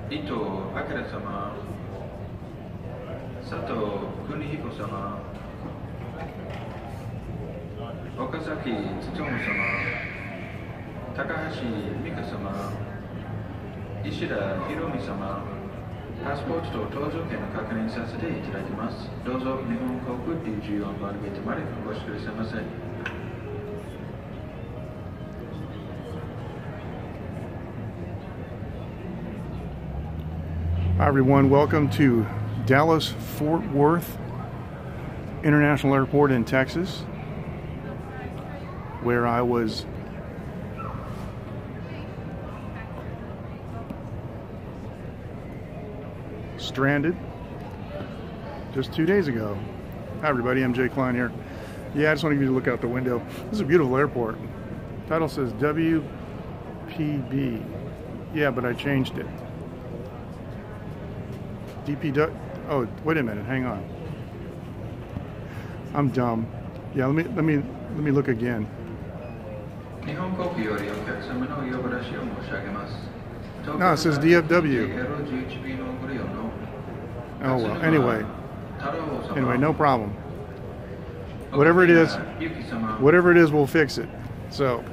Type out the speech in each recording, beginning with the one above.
Ito Akira sama, Sato Kunihiko sama, Okazaki Tsutomu sama, Takahashi Mika sama, Ishida Hiromi sama, パスポートと搭乗券の確認させていただきます。どうぞ日本航空 DG4 番ゲートまでお越しくださいませ。Hi everyone, welcome to Dallas Fort Worth International Airport in Texas, where I was stranded just 2 days ago. Hi everybody, I'm Klein here. Yeah, I just want to give you a look out the window. This is a beautiful airport. Title says WPB. Yeah, but I changed it. DPW. Oh, wait a minute. Hang on. I'm dumb. Yeah, let me look again. No, it says DFW. Oh well. Anyway, no problem. Whatever it is, we'll fix it. So,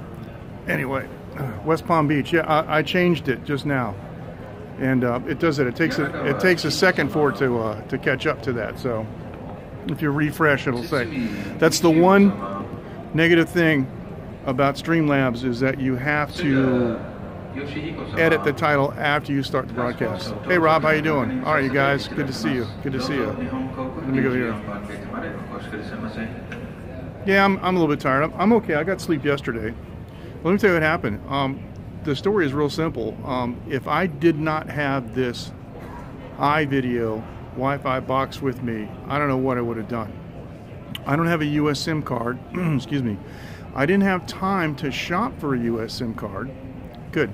anyway, West Palm Beach. Yeah, I changed it just now. And it does it. It takes a second for it to catch up to that. So if you refresh, it'll say. That's the one negative thing about Streamlabs, is that you have to edit the title after you start the broadcast. Hey Rob, how you doing? All right, you guys. Good to see you. Good to see you. Let me go here. Yeah, I'm a little bit tired. I'm okay. I got sleep yesterday. Let me tell you what happened. The story is real simple. If I did not have this iVideo Wi-Fi box with me, I don't know what I would have done. I don't have a US SIM card. Excuse me. I didn't have time to shop for a US SIM card. Good.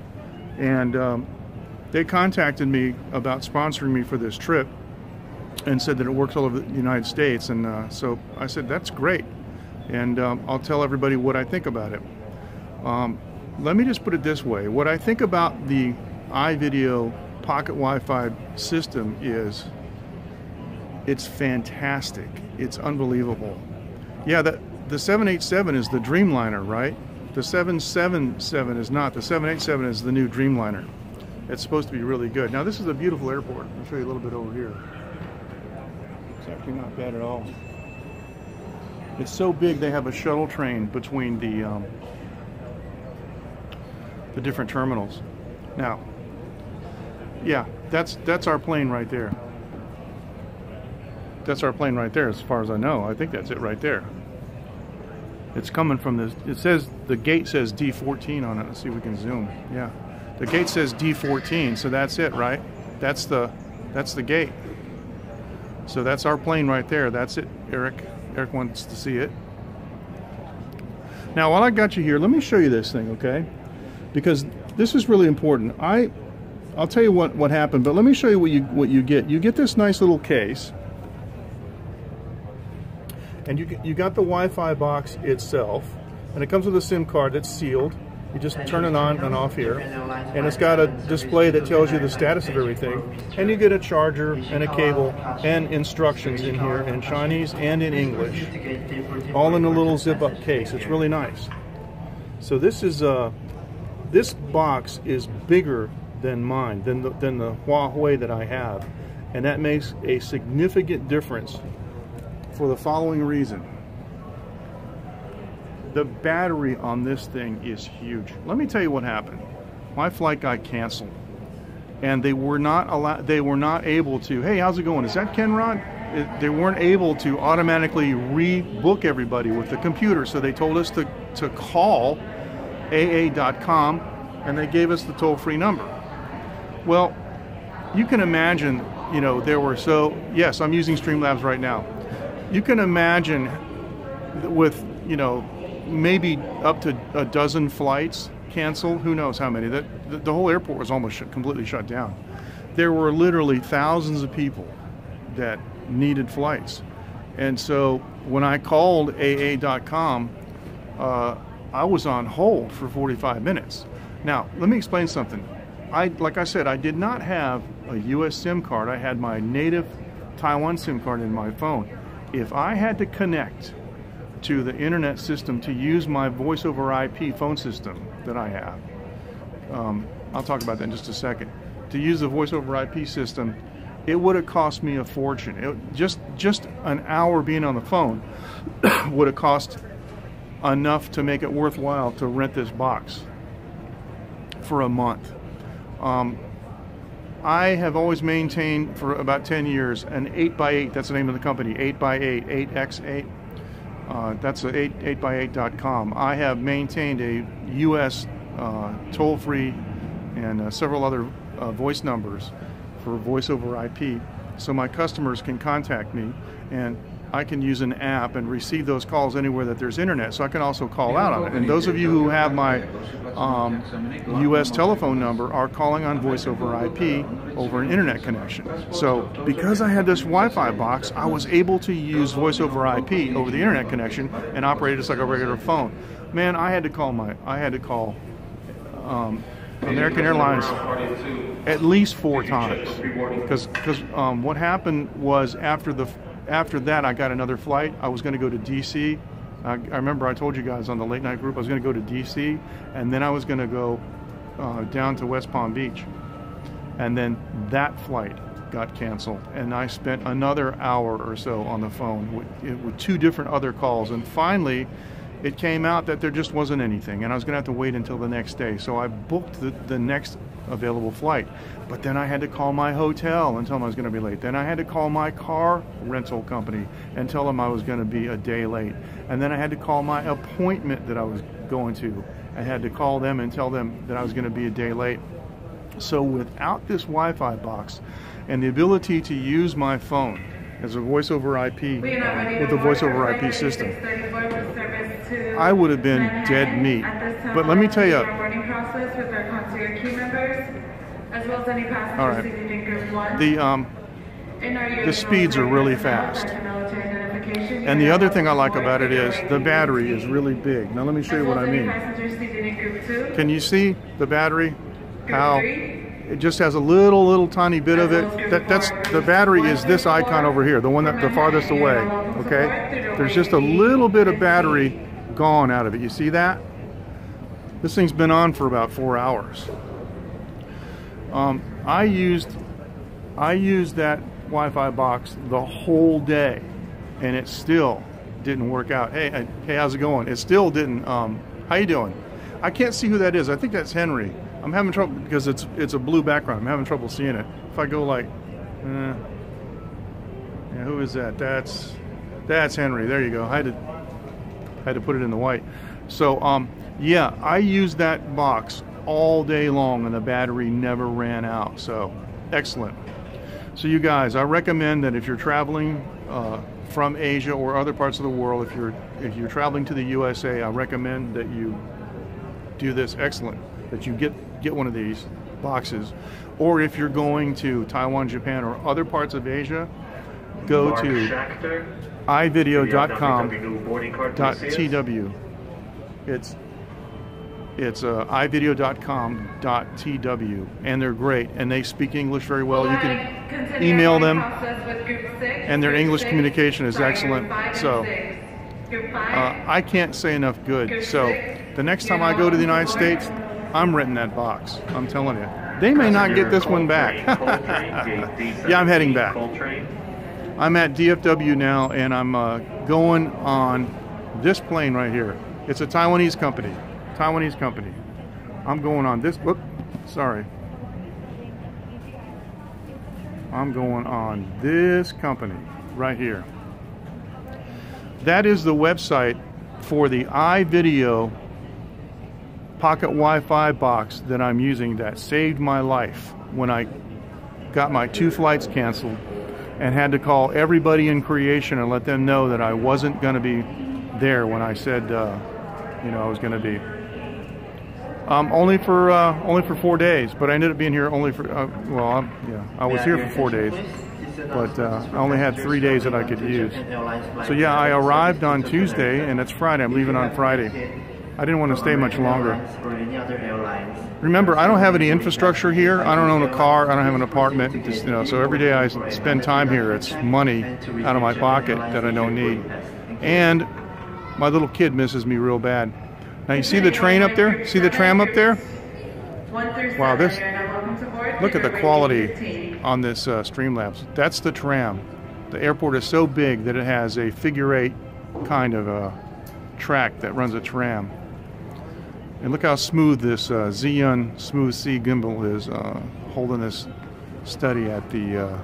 And they contacted me about sponsoring me for this trip and said that it works all over the United States. And so I said, that's great. And I'll tell everybody what I think about it. Let me just put it this way. What I think about the iVideo Pocket Wi-Fi system is it's fantastic. It's unbelievable. Yeah, the 787 is the Dreamliner, right? The 777 is not. The 787 is the new Dreamliner. It's supposed to be really good. Now, this is a beautiful airport. I'll show you a little bit over here. It's actually not bad at all. It's so big they have a shuttle train between the different terminals. Now, yeah, that's our plane right there. That's our plane right there, as far as I know. I think that's it right there. It's coming from this. It says, the gate says D14 on it. Let's see if we can zoom. Yeah, the gate says D14, so that's it, right? That's the gate. So that's our plane right there. That's it. Eric wants to see it. Now, while I got you here, let me show you this thing, okay? Because this is really important. I'll tell you what happened, but let me show you what you get. You get this nice little case, and you got the Wi-Fi box itself, and it comes with a SIM card that's sealed. You just turn it on and off here, and it's got a display that tells you the status of everything, and you get a charger and a cable and instructions in here in Chinese and in English, all in a little zip-up case. It's really nice. So this is this box is bigger than mine, than the Huawei that I have, and that makes a significant difference for the following reason. The battery on this thing is huge. Let me tell you what happened. My flight got canceled, and they were not able to. Hey, how's it going? Is that Ken Rod? They weren't able to automatically rebook everybody with the computer, so they told us to call AA.com, and they gave us the toll-free number. Well, you can imagine, you know, yes, I'm using Streamlabs right now. You can imagine with, you know, maybe up to a dozen flights canceled, who knows how many. The whole airport was almost completely shut down. There were literally thousands of people that needed flights. And so when I called AA.com, I was on hold for 45 minutes. Now, let me explain something. like I said, I did not have a U.S. SIM card. I had my native Taiwan SIM card in my phone. If I had to connect to the internet system to use my voice over IP phone system that I have, I'll talk about that in just a second. To use the voice over IP system, it would have cost me a fortune. Just an hour being on the phone would have cost enough to make it worthwhile to rent this box for a month. I have always maintained for about 10 years an 8x8, that's the name of the company, 8x8, 8x8. That's 8x8.com. I have maintained a U.S. toll-free and several other voice numbers for voice over IP, so my customers can contact me, and I can use an app and receive those calls anywhere that there's internet, so I can also call out on it. And those of you who have my U.S. telephone number are calling on voice over IP over an internet connection. So because I had this Wi-Fi box, I was able to use voice over IP over the internet connection and operate it just like a regular phone. Man, I had to call American Airlines at least 4 times, because what happened was after that I got another flight. I was going to go to DC. I remember I told you guys on the late night group I was going to go to DC, and then I was going to go down to West Palm Beach, and then that flight got canceled, and I spent another hour or so on the phone with 2 different other calls, and finally it came out that there just wasn't anything, and I was going to have to wait until the next day. So I booked the next available flight. But then I had to call my hotel and tell them I was going to be late. Then I had to call my car rental company and tell them I was going to be a day late. And then I had to call my appointment that I was going to. I had to call them and tell them that I was going to be a day late. So without this Wi-Fi box and the ability to use my phone as a voice over IP, with a voice over IP system, I would have been dead meat. But let me tell you, all right, the speeds are really fast. And the other thing I like about it is the battery is really big. Now let me show you what I mean. Can you see the battery? How it just has a little tiny bit of it. That's the battery is this icon over here, the one that the farthest away. Okay, there's just a little bit of battery gone out of it. You see that? This thing's been on for about 4 hours. I used that Wi-Fi box the whole day, and it still didn't work out. Hey, how's it going? It still didn't. How you doing? I can't see who that is. I think that's Henry. I'm having trouble because it's a blue background. I'm having trouble seeing it. If I go like, yeah, who is that? That's Henry. There you go. I had to put it in the white. So yeah, I used that box all day long and the battery never ran out. So excellent. So you guys, I recommend that if you're traveling from Asia or other parts of the world, if you're traveling to the USA, I recommend that you do this. Excellent. That you get one of these boxes. Or if you're going to Taiwan, Japan, or other parts of Asia, go to ivideo.com.tw. It's ivideo.com.tw, and they're great, and they speak English very well. You can email them, and their English communication is excellent. So I can't say enough good. So the next time I go to the United States, I'm renting that box. I'm telling you. They may not get this one back. Yeah, I'm heading back. I'm at DFW now, and I'm going on this plane right here. It's a Taiwanese company. I'm going on this. Whoop, sorry. I'm going on this company right here. That is the website for the iVideo pocket Wi-Fi box that I'm using that saved my life when I got my 2 flights canceled and had to call everybody in creation and let them know that I wasn't going to be there when I said, I was going to be. Only for 4 days, but I ended up being here only for, I was here for 4 days, but I only had 3 days that I could use. So yeah, I arrived on Tuesday, and it's Friday. I'm leaving on Friday. I didn't want to stay much longer. Remember, I don't have any infrastructure here. I don't own a car. I don't have an apartment. Just, so every day I spend time here, it's money out of my pocket that I don't need. And my little kid misses me real bad. Now you see the train up there? See the tram up there? Wow, look at the quality on this Streamlabs. That's the tram. The airport is so big that it has a figure-8 kind of a track that runs a tram. And look how smooth this Xeon Smooth C gimbal is holding this steady at the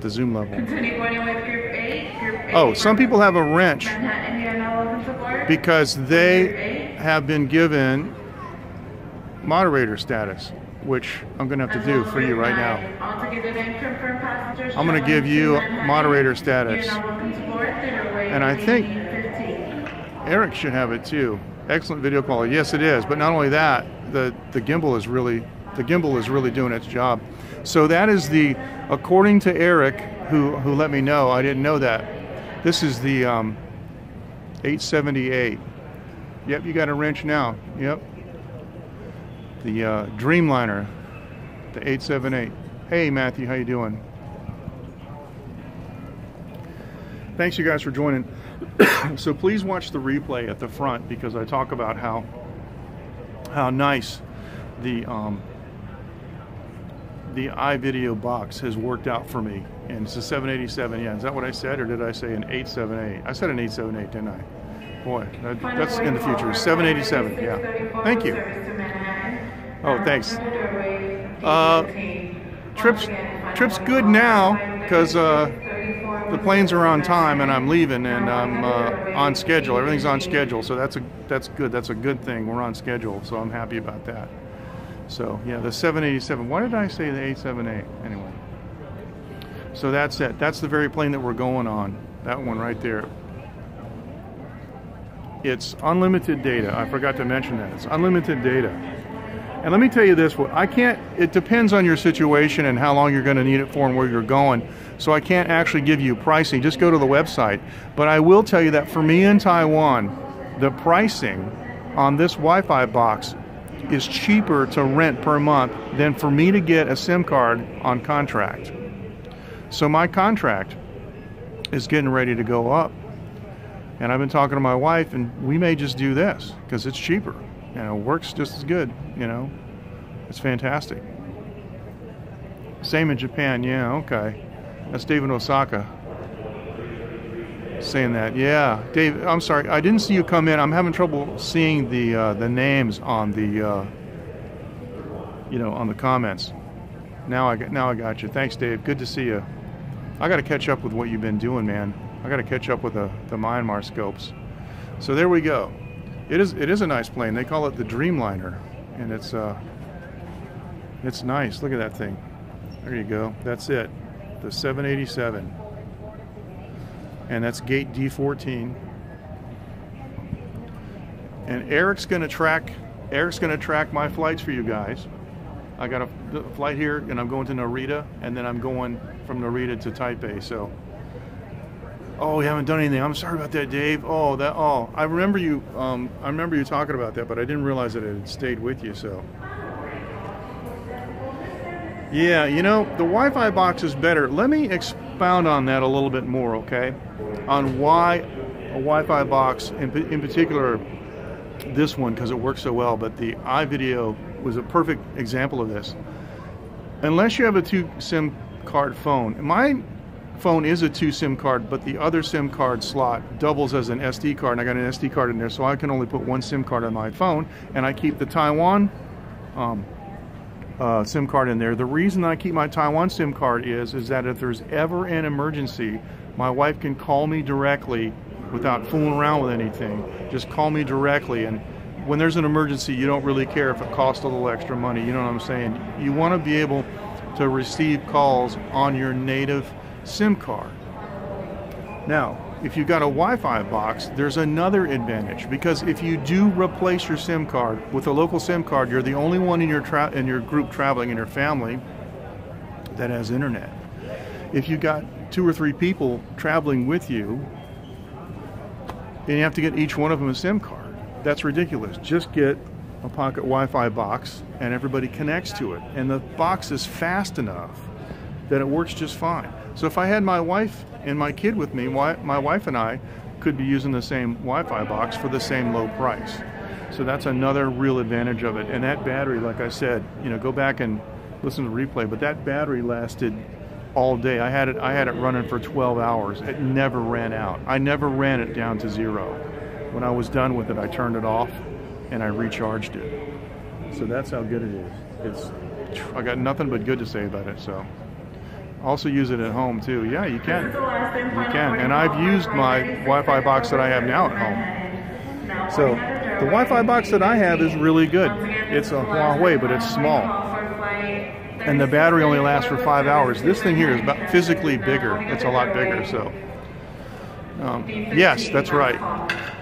zoom level. Continue going with group 8. Group 8. Oh, some people have a wrench Manhattan here, now welcome to board. because they have been given moderator status, which I'm going to have to do for you right now. I'm going to give you moderator status. And I think Eric should have it too. Excellent video quality. Yes, it is. But not only that, the gimbal is really doing its job. So that is the, according to Eric, who let me know, I didn't know that. This is the 878. Yep, you got a wrench now. Yep. The Dreamliner, the 878. Hey Matthew, how you doing? Thanks you guys for joining. So please watch the replay at the front because I talk about how nice the iVideo box has worked out for me. And it's a 787. Yeah, is that what I said, or did I say an 878? I said an 878, didn't I? Boy, that's in the future. 787. Yeah. Thank you. Oh, thanks. Trip's good now because the planes are on time and I'm leaving and I'm on schedule. Everything's on schedule, so that's good. That's a good thing. We're on schedule, so I'm happy about that. So yeah, the 787. Why did I say the 878? Anyway. So that's it. That's the very plane that we're going on. That one right there. It's unlimited data. I forgot to mention that. It's unlimited data. And let me tell you this, it depends on your situation and how long you're going to need it for and where you're going. So I can't actually give you pricing. Just go to the website. But I will tell you that for me in Taiwan, the pricing on this Wi-Fi box is cheaper to rent per month than for me to get a SIM card on contract. So my contract is getting ready to go up. And I've been talking to my wife, and we may just do this because it's cheaper. It works just as good, It's fantastic. Same in Japan, yeah, okay. That's Dave in Osaka saying that. Yeah, Dave, I'm sorry, I didn't see you come in. I'm having trouble seeing the names on the on the comments. Now I got you. Thanks, Dave. Good to see you. I got to catch up with what you've been doing, man. I got to catch up with the Myanmar scopes. So there we go. It is a nice plane. They call it the Dreamliner, and it's nice. Look at that thing. There you go. That's it. The 787, and that's gate D14. And Eric's going to track my flights for you guys. I got a flight here, and I'm going to Narita, and then I'm going from Narita to Taipei. So. Oh, you haven't done anything. I'm sorry about that, Dave. I remember you. I remember you talking about that, but I didn't realize that it had stayed with you. So, yeah, the Wi-Fi box is better. Let me expound on that a little bit more, okay? On why a Wi-Fi box, in particular, this one, because it works so well. But the iVideo was a perfect example of this. Unless you have a 2 SIM card phone, my phone is a 2 SIM card, but the other SIM card slot doubles as an SD card, and I got an SD card in there, so I can only put 1 SIM card on my phone, and I keep the Taiwan SIM card in there. The reason I keep my Taiwan SIM card is that if there's ever an emergency, my wife can call me directly without fooling around with anything. Just call me directly, and when there's an emergency, you don't really care if it costs a little extra money. You know what I'm saying? You want to be able to receive calls on your native SIM card. Now, if you've got a Wi-Fi box, there's another advantage, because if you do replace your SIM card with a local SIM card, you're the only one in your group traveling in your family that has internet. If you've got 2 or 3 people traveling with you, and you have to get each one of them a SIM card, that's ridiculous. Just get a pocket Wi-Fi box, and everybody connects to it. And the box is fast enough that it works just fine. So if I had my wife and my kid with me, my wife and I could be using the same Wi-Fi box for the same low price. So that's another real advantage of it. And that battery, like I said, you know, go back and listen to the replay, but that battery lasted all day. I had it running for 12 hours. It never ran out. I never ran it down to 0. When I was done with it, I turned it off and I recharged it. So that's how good it is. I got nothing but good to say about it. So also use it at home too. Yeah, you can. You can. And I've used my Wi-Fi box that I have now at home. So the Wi-Fi box that I have is really good. It's a Huawei, but it's small. And the battery only lasts for 5 hours. This thing here is about physically bigger. It's a lot bigger. So yes, that's right.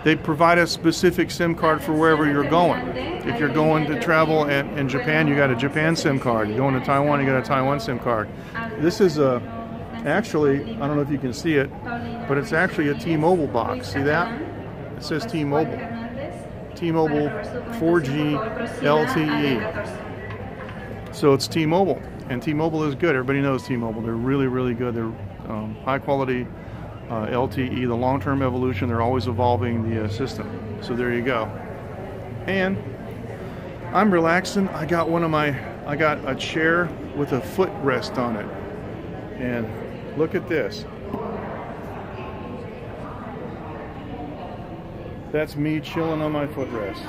They provide a specific SIM card for wherever you're going. If you're going to travel in Japan, you got a Japan SIM card. You're going to Taiwan, you got a Taiwan SIM card. This is actually, I don't know if you can see it, but it's actually a T-Mobile box. See that? It says T-Mobile. T-Mobile 4G LTE. So it's T-Mobile, and T-Mobile is good. Everybody knows T-Mobile. They're really, really good. They're high quality LTE, the long-term evolution. They're always evolving the system. So there you go. And I'm relaxing. I got a chair with a footrest on it. And look at this. That's me chilling on my footrest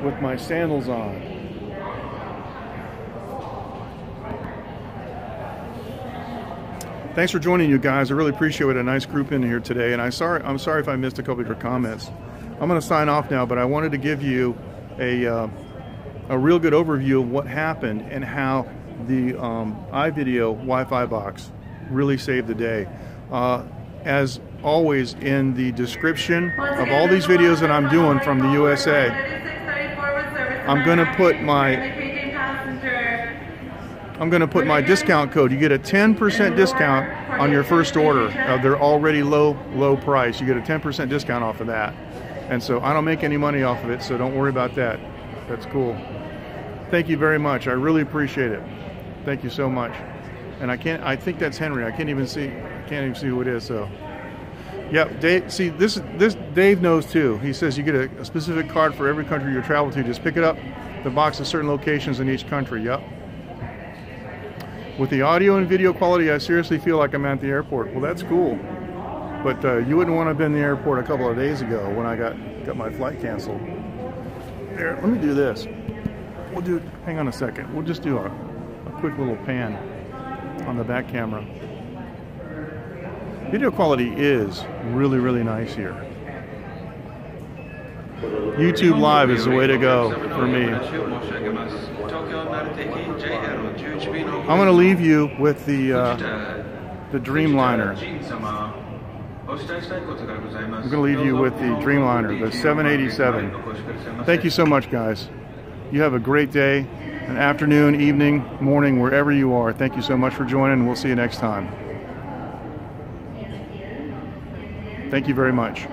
with my sandals on. Thanks for joining, you guys. I really appreciate it. A nice group in here today, and I'm sorry if I missed a couple of your comments. I'm going to sign off now, but I wanted to give you a real good overview of what happened and how the iVideo Wi-Fi box really saved the day. As always, in the description of all these videos that I'm doing from the USA, I'm going to put my discount code. You get a 10% discount on your first order of their already low price. You get a 10% discount off of that. And so I don't make any money off of it, so don't worry about that. That's cool. Thank you very much. I really appreciate it. Thank you so much. And I think that's Henry. I can't even see who it is. So yeah, Dave, see this Dave knows too. He says you get a specific card for every country you travel to. Just pick it up. The box has certain locations in each country. Yep. With the audio and video quality, I seriously feel like I'm at the airport. Well, that's cool. But you wouldn't want to have been in the airport a couple of days ago when I got my flight canceled. There, let me do this. Hang on a second. We'll just do a quick little pan on the back camera. Video quality is really, really nice here. YouTube Live is the way to go for me. I'm going to leave you with the Dreamliner. I'm going to leave you with the Dreamliner, the 787. Thank you so much, guys. You have a great day, an afternoon, evening, morning, wherever you are. Thank you so much for joining. We'll see you next time. Thank you very much.